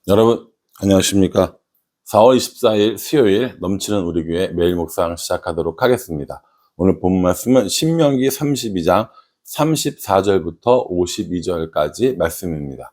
여러분 안녕하십니까. 4월 24일 수요일 넘치는 우리 교회 매일 묵상 시작하도록 하겠습니다. 오늘 본 말씀은 신명기 32장 34절부터 52절까지 말씀입니다.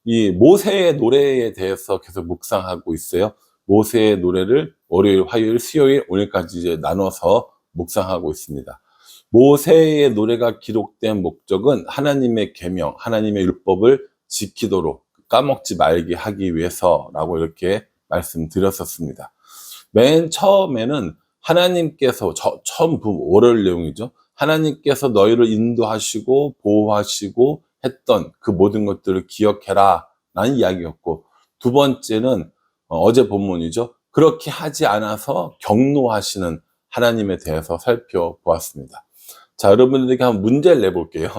이 모세의 노래에 대해서 계속 묵상하고 있어요. 모세의 노래를 월요일, 화요일, 수요일, 오늘까지 이제 나눠서 묵상하고 있습니다. 모세의 노래가 기록된 목적은 하나님의 계명, 하나님의 율법을 지키도록 까먹지 말게 하기 위해서라고 이렇게 말씀드렸었습니다. 맨 처음에는 하나님께서 처음 월요일 내용이죠. 하나님께서 너희를 인도하시고 보호하시고 했던 그 모든 것들을 기억해라 라는 이야기였고, 두 번째는 어제 본문이죠. 그렇게 하지 않아서 경노하시는 하나님에 대해서 살펴보았습니다. 자, 여러분들에게 한번 문제를 내볼게요.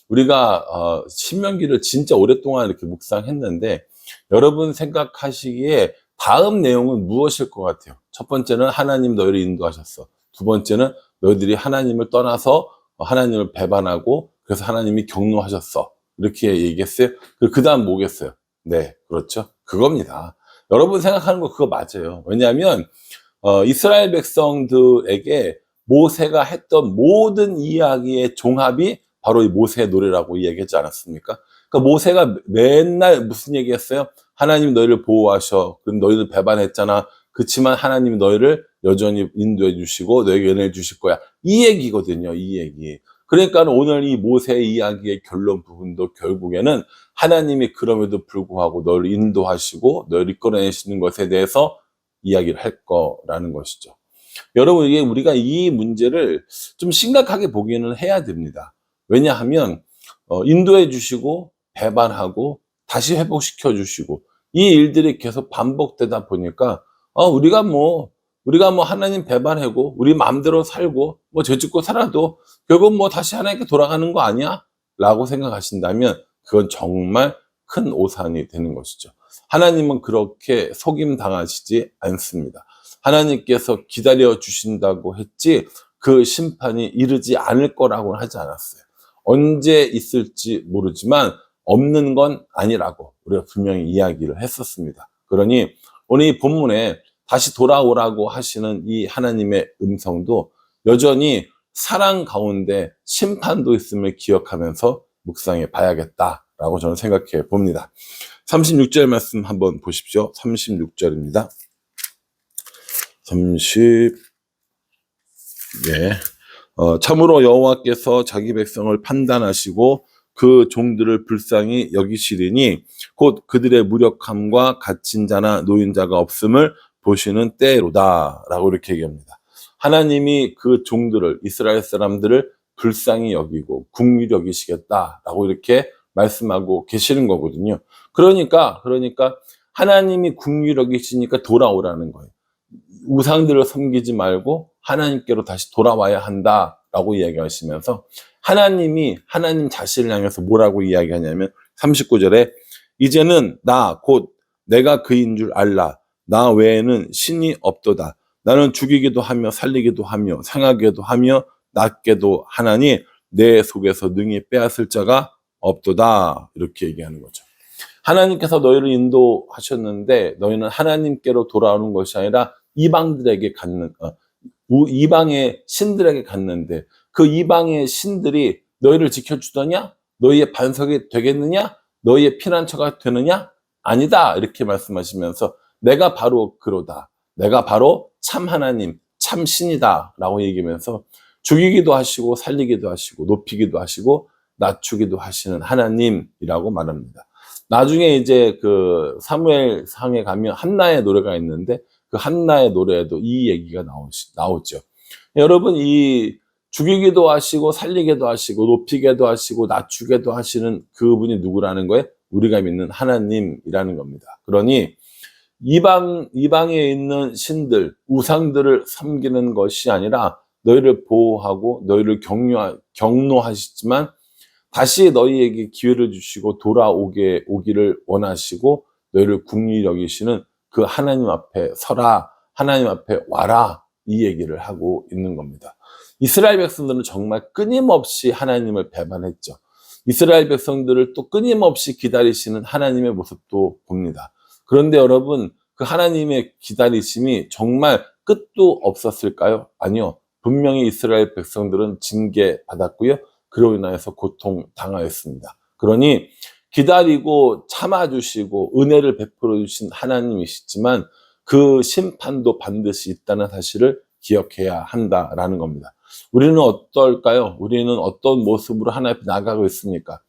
우리가 신명기를 진짜 오랫동안 이렇게 묵상했는데 여러분 생각하시기에 다음 내용은 무엇일 것 같아요? 첫 번째는 하나님 너희를 인도하셨어. 두 번째는 너희들이 하나님을 떠나서 하나님을 배반하고 그래서 하나님이 경노하셨어. 이렇게 얘기했어요. 그 다음 뭐겠어요? 네, 그렇죠. 그겁니다. 여러분 생각하는 거 그거 맞아요. 왜냐하면 이스라엘 백성들에게 모세가 했던 모든 이야기의 종합이 바로 이 모세의 노래라고 이야기하지 않았습니까? 그러니까 모세가 맨날 무슨 얘기했어요? 하나님 너희를 보호하셔. 그럼 너희들 배반했잖아. 그렇지만 하나님이 너희를 여전히 인도해 주시고 너에게 은혜를 주실 거야. 이 얘기거든요. 이 얘기. 그러니까 오늘 이 모세의 이야기의 결론 부분도 결국에는 하나님이 그럼에도 불구하고 너희를 인도하시고 너희를 이끌어내시는 것에 대해서 이야기를 할 거라는 것이죠. 여러분, 이게 우리가 이 문제를 좀 심각하게 보기는 해야 됩니다. 왜냐하면 인도해 주시고 배반하고 다시 회복시켜 주시고 이 일들이 계속 반복되다 보니까 우리가 뭐 하나님 배반하고 우리 마음대로 살고 뭐 죄짓고 살아도 결국 뭐 다시 하나님께 돌아가는 거 아니야? 라고 생각하신다면 그건 정말 큰 오산이 되는 것이죠. 하나님은 그렇게 속임 당하시지 않습니다. 하나님께서 기다려 주신다고 했지 그 심판이 이르지 않을 거라고는 하지 않았어요. 언제 있을지 모르지만 없는 건 아니라고 우리가 분명히 이야기를 했었습니다. 그러니 오늘 이 본문에 다시 돌아오라고 하시는 이 하나님의 음성도 여전히 사랑 가운데 심판도 있음을 기억하면서 묵상해 봐야겠다라고 저는 생각해 봅니다. 36절 말씀 한번 보십시오. 36절입니다. 참으로 여호와께서 자기 백성을 판단하시고 그 종들을 불쌍히 여기시리니 곧 그들의 무력함과 갇힌 자나 노인자가 없음을 보시는 때로다 라고 이렇게 얘기합니다. 하나님이 그 종들을, 이스라엘 사람들을 불쌍히 여기고 긍휼히 여기시겠다라고 이렇게 말씀하고 계시는 거거든요. 그러니까 하나님이 긍휼히 여기시니까 돌아오라는 거예요. 우상들을 섬기지 말고 하나님께로 다시 돌아와야 한다라고 이야기하시면서 하나님 자신을 향해서 뭐라고 이야기하냐면 39절에 이제는 나 곧 내가 그인 줄 알라. 나 외에는 신이 없도다. 나는 죽이기도 하며 살리기도 하며 상하게도 하며 낫게도 하나니 내 속에서 능히 빼앗을 자가 없도다. 이렇게 얘기하는 거죠. 하나님께서 너희를 인도하셨는데 너희는 하나님께로 돌아오는 것이 아니라 이방의 신들에게 갔는데 그 이방의 신들이 너희를 지켜주더냐? 너희의 반석이 되겠느냐? 너희의 피난처가 되느냐? 아니다. 이렇게 말씀하시면서 내가 바로 그로다. 내가 바로 참 하나님, 참 신이다. 라고 얘기하면서 죽이기도 하시고 살리기도 하시고 높이기도 하시고 낮추기도 하시는 하나님이라고 말합니다. 나중에 이제 그 사무엘 상에 가면 한나의 노래가 있는데 그 한나의 노래에도 이 얘기가 나오죠. 여러분, 이 죽이기도 하시고 살리기도 하시고 높이기도 하시고 낮추기도 하시는 그분이 누구라는 거예요? 우리가 믿는 하나님이라는 겁니다. 그러니 이방에 있는 신들, 우상들을 섬기는 것이 아니라 너희를 보호하고 너희를 경노하시지만 다시 너희에게 기회를 주시고 오기를 원하시고 너희를 긍휼히 여기시는 그 하나님 앞에 서라, 하나님 앞에 와라, 이 얘기를 하고 있는 겁니다. 이스라엘 백성들은 정말 끊임없이 하나님을 배반했죠. 이스라엘 백성들을 또 끊임없이 기다리시는 하나님의 모습도 봅니다. 그런데 여러분, 그 하나님의 기다리심이 정말 끝도 없었을까요? 아니요. 분명히 이스라엘 백성들은 징계받았고요. 그로 인하여서 고통당하였습니다. 그러니 기다리고 참아주시고 은혜를 베풀어 주신 하나님이시지만 그 심판도 반드시 있다는 사실을 기억해야 한다라는 겁니다. 우리는 어떨까요? 우리는 어떤 모습으로 하나님 앞에 나가고 있습니까?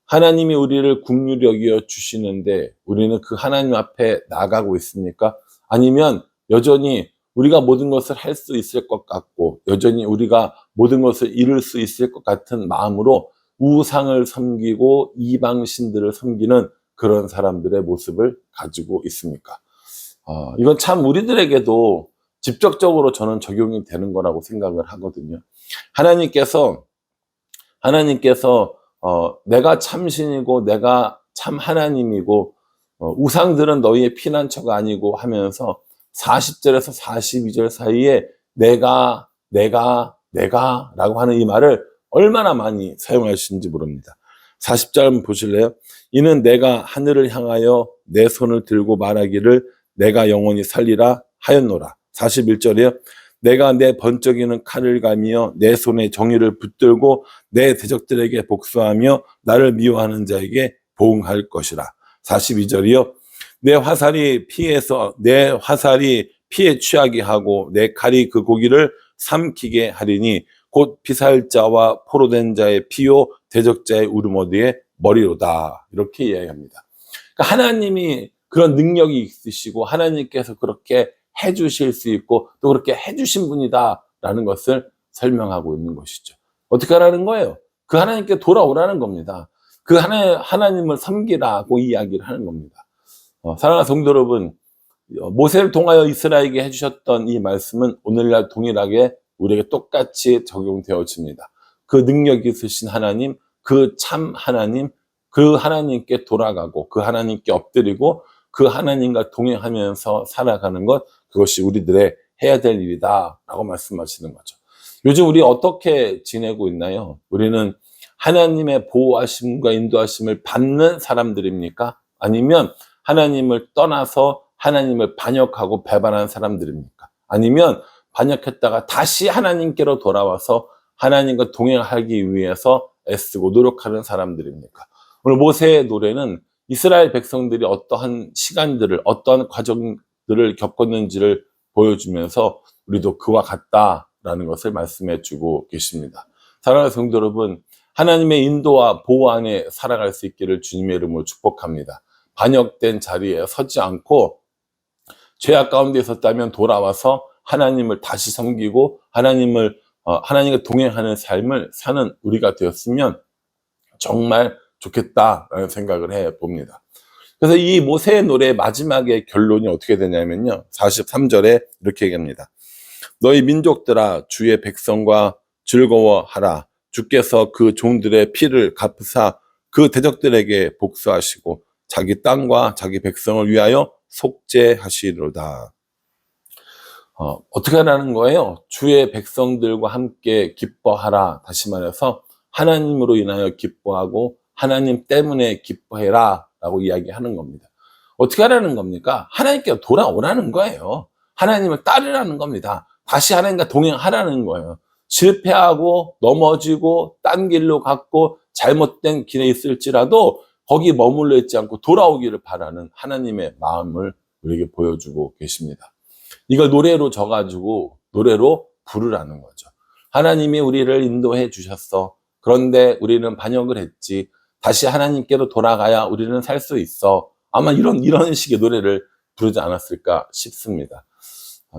하나님이 우리를 긍휼히 여겨 주시는데 우리는 그 하나님 앞에 나가고 있습니까? 아니면 여전히 우리가 모든 것을 할 수 있을 것 같고 여전히 우리가 모든 것을 이룰 수 있을 것 같은 마음으로 우상을 섬기고 이방신들을 섬기는 그런 사람들의 모습을 가지고 있습니까? 이건 참 우리들에게도 직접적으로 저는 적용이 되는 거라고 생각을 하거든요. 하나님께서 내가 참신이고 내가 참 하나님이고 우상들은 너희의 피난처가 아니고 하면서 40절에서 42절 사이에 내가 라고 하는 이 말을 얼마나 많이 사용하시는지 모릅니다. 40절 한번 보실래요? 이는 내가 하늘을 향하여 내 손을 들고 말하기를 내가 영원히 살리라 하였노라. 41절이요. 내가 내 번쩍이는 칼을 가미어 내 손에 정의를 붙들고 내 대적들에게 복수하며 나를 미워하는 자에게 보응할 것이라. 42절이요. 내 화살이 피에 취하게 하고 내 칼이 그 고기를 삼키게 하리니 곧 피살자와 포로된 자의 피요 대적자의 울음어디의 머리로다. 이렇게 이야기합니다. 그러니까 하나님이 그런 능력이 있으시고 하나님께서 그렇게 해주실 수 있고 또 그렇게 해주신 분이다라는 것을 설명하고 있는 것이죠. 어떻게 하라는 거예요? 그 하나님께 돌아오라는 겁니다. 그 하나님을 섬기라고 이야기를 하는 겁니다. 사랑하는 성도 여러분, 모세를 통하여 이스라엘에게 해주셨던 이 말씀은 오늘날 동일하게 우리에게 똑같이 적용되어집니다. 그 능력이 있으신 하나님, 그 참 하나님, 그 하나님께 돌아가고 그 하나님께 엎드리고 그 하나님과 동행하면서 살아가는 것, 그것이 우리들의 해야 될 일이다 라고 말씀하시는 거죠. 요즘 우리 어떻게 지내고 있나요? 우리는 하나님의 보호하심과 인도하심을 받는 사람들입니까? 아니면 하나님을 떠나서 하나님을 반역하고 배반한 사람들입니까? 아니면 반역했다가 다시 하나님께로 돌아와서 하나님과 동행하기 위해서 애쓰고 노력하는 사람들입니까? 오늘 모세의 노래는 이스라엘 백성들이 어떠한 시간들을, 어떠한 과정들을 겪었는지를 보여주면서 우리도 그와 같다라는 것을 말씀해 주고 계십니다. 사랑하는 성도 여러분, 하나님의 인도와 보호 안에 살아갈 수 있기를 주님의 이름으로 축복합니다. 반역된 자리에 서지 않고 죄악 가운데 있었다면 돌아와서 하나님을 다시 섬기고 하나님과 동행하는 삶을 사는 우리가 되었으면 정말 좋겠다라는 생각을 해봅니다. 그래서 이 모세의 노래의 마지막에 결론이 어떻게 되냐면요. 43절에 이렇게 얘기합니다. 너희 민족들아 주의 백성과 즐거워하라. 주께서 그 종들의 피를 갚으사 그 대적들에게 복수하시고 자기 땅과 자기 백성을 위하여 속죄하시리로다. 어떻게 하라는 거예요? 주의 백성들과 함께 기뻐하라. 다시 말해서 하나님으로 인하여 기뻐하고 하나님 때문에 기뻐해라 라고 이야기하는 겁니다. 어떻게 하라는 겁니까? 하나님께 돌아오라는 거예요. 하나님을 따르라는 겁니다. 다시 하나님과 동행하라는 거예요. 실패하고 넘어지고 딴 길로 갔고 잘못된 길에 있을지라도 거기 머물러 있지 않고 돌아오기를 바라는 하나님의 마음을 우리에게 보여주고 계십니다. 이걸 노래로 져가지고 노래로 부르라는 거죠. 하나님이 우리를 인도해 주셨어. 그런데 우리는 반역을 했지. 다시 하나님께로 돌아가야 우리는 살 수 있어. 아마 이런 식의 노래를 부르지 않았을까 싶습니다.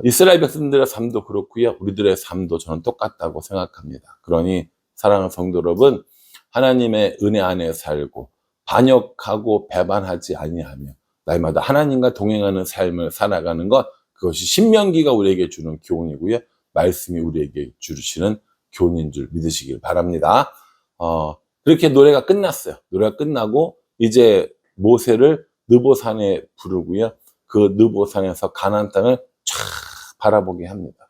이스라엘 백성들의 삶도 그렇고요. 우리들의 삶도 저는 똑같다고 생각합니다. 그러니 사랑하는 성도 여러분, 하나님의 은혜 안에 살고 반역하고 배반하지 아니하며 날마다 하나님과 동행하는 삶을 살아가는 것, 그것이 신명기가 우리에게 주는 교훈이고요. 말씀이 우리에게 주시는 교훈인 줄 믿으시길 바랍니다. 그렇게 노래가 끝났어요. 노래가 끝나고 이제 모세를 느보산에 부르고요. 그 느보산에서 가나안 땅을 쫙 바라보게 합니다.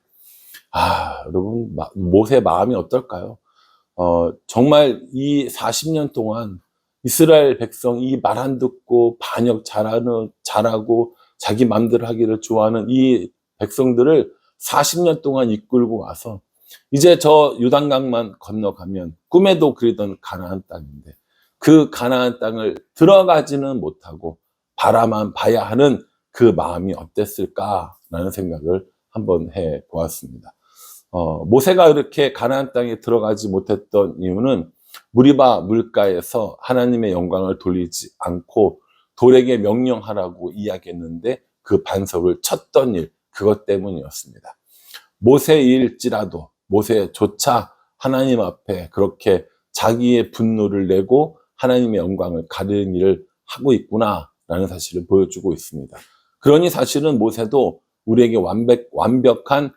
여러분, 모세의 마음이 어떨까요? 정말 이 40년 동안 이스라엘 백성 이 말 안 듣고 반역 잘하고 자기 맘대로 하기를 좋아하는 이 백성들을 40년 동안 이끌고 와서 이제 저 요단강만 건너가면 꿈에도 그리던 가나안 땅인데 그 가나안 땅을 들어가지는 못하고 바라만 봐야 하는 그 마음이 어땠을까라는 생각을 한번 해 보았습니다. 모세가 이렇게 가나안 땅에 들어가지 못했던 이유는 무리바 물가에서 하나님의 영광을 돌리지 않고 돌에게 명령하라고 이야기했는데 그 반석을 쳤던 일, 그것 때문이었습니다. 모세일지라도 모세조차 하나님 앞에 그렇게 자기의 분노를 내고 하나님의 영광을 가리는 일을 하고 있구나라는 사실을 보여주고 있습니다. 그러니 사실은 모세도 우리에게 완벽한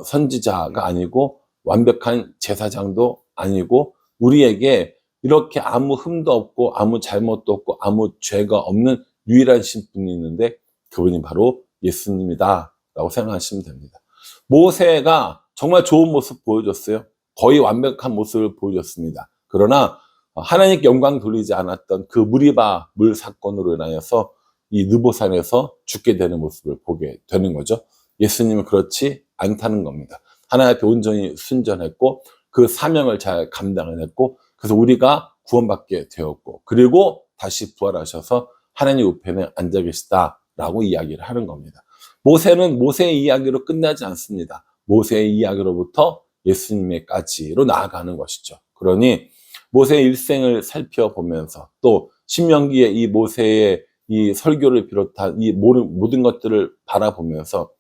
선지자가 아니고 완벽한 제사장도 아니고 우리에게 이렇게 아무 흠도 없고 아무 잘못도 없고 아무 죄가 없는 유일한 신분이 있는데 그분이 바로 예수님이다 라고 생각하시면 됩니다. 모세가 정말 좋은 모습 보여줬어요. 거의 완벽한 모습을 보여줬습니다. 그러나 하나님께 영광 돌리지 않았던 그 무리바 물 사건으로 인하여서 이 느보산에서 죽게 되는 모습을 보게 되는 거죠. 예수님은 그렇지 않다는 겁니다. 하나님 앞에 온전히 순전했고 그 사명을 잘 감당을 했고 그래서 우리가 구원받게 되었고 그리고 다시 부활하셔서 하나님 우편에 앉아 계시다라고 이야기를 하는 겁니다. 모세는 모세의 이야기로 끝나지 않습니다. 모세의 이야기로부터 예수님에까지로 나아가는 것이죠. 그러니 모세의 일생을 살펴보면서 또 신명기의 이 모세의 이 설교를 비롯한 이 모든 것들을 바라보면서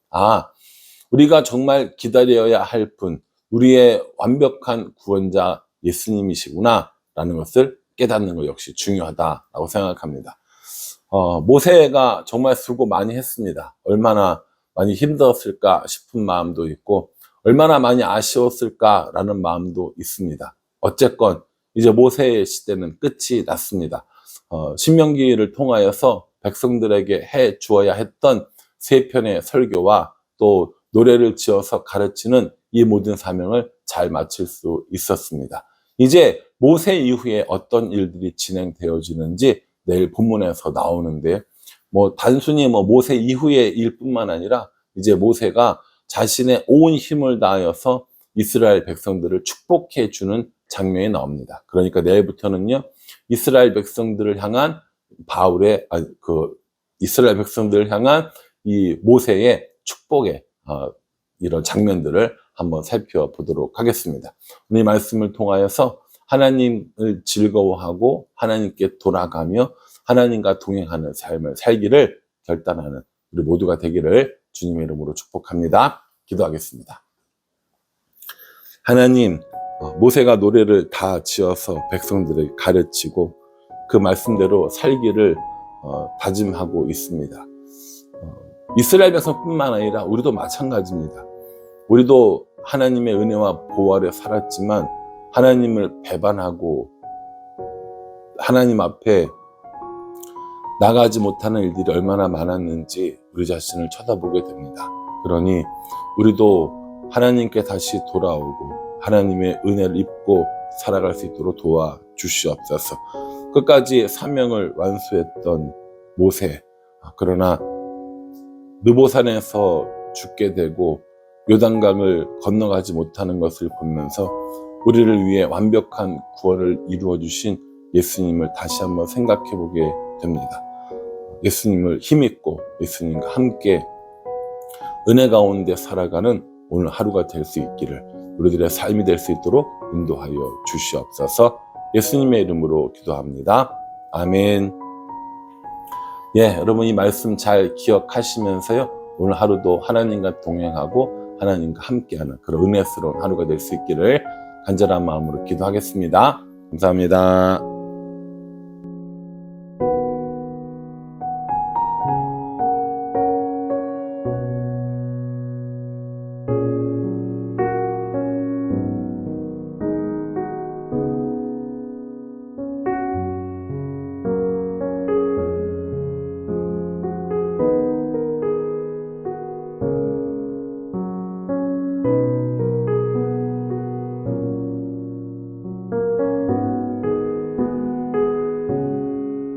우리가 정말 기다려야 할 분, 우리의 완벽한 구원자 예수님이시구나 라는 것을 깨닫는 것 역시 중요하다라고 생각합니다. 모세가 정말 수고 많이 했습니다. 얼마나 많이 힘들었을까 싶은 마음도 있고 얼마나 많이 아쉬웠을까라는 마음도 있습니다. 어쨌건 이제 모세의 시대는 끝이 났습니다. 신명기를 통하여서 백성들에게 해 주어야 했던 3편의 설교와 또 노래를 지어서 가르치는 이 모든 사명을 잘 마칠 수 있었습니다. 이제 모세 이후에 어떤 일들이 진행되어지는지 내일 본문에서 나오는데 단순히 모세 이후의 일뿐만 아니라 이제 모세가 자신의 온 힘을 다하여서 이스라엘 백성들을 축복해 주는 장면이 나옵니다. 그러니까 내일부터는요, 이스라엘 백성들을 향한 이스라엘 백성들을 향한 이 모세의 축복의 이런 장면들을 한번 살펴보도록 하겠습니다. 오늘 이 말씀을 통하여서 하나님을 즐거워하고 하나님께 돌아가며 하나님과 동행하는 삶을 살기를 결단하는 우리 모두가 되기를 주님의 이름으로 축복합니다. 기도하겠습니다. 하나님, 모세가 노래를 다 지어서 백성들을 가르치고 그 말씀대로 살기를 다짐하고 있습니다. 이스라엘 백성뿐만 아니라 우리도 마찬가지입니다. 우리도 하나님의 은혜와 보호 아래 살았지만 하나님을 배반하고 하나님 앞에 나가지 못하는 일들이 얼마나 많았는지 우리 자신을 쳐다보게 됩니다. 그러니 우리도 하나님께 다시 돌아오고 하나님의 은혜를 입고 살아갈 수 있도록 도와주시옵소서. 끝까지 사명을 완수했던 모세, 그러나 느보산에서 죽게 되고 요단강을 건너가지 못하는 것을 보면서 우리를 위해 완벽한 구원을 이루어 주신 예수님을 다시 한번 생각해 보게 됩니다. 예수님을 힘입고 예수님과 함께 은혜 가운데 살아가는 오늘 하루가 될 수 있기를, 우리들의 삶이 될 수 있도록 인도하여 주시옵소서. 예수님의 이름으로 기도합니다. 아멘. 여러분 이 말씀 잘 기억하시면서요, 오늘 하루도 하나님과 동행하고 하나님과 함께하는 그런 은혜스러운 하루가 될 수 있기를 간절한 마음으로 기도하겠습니다. 감사합니다.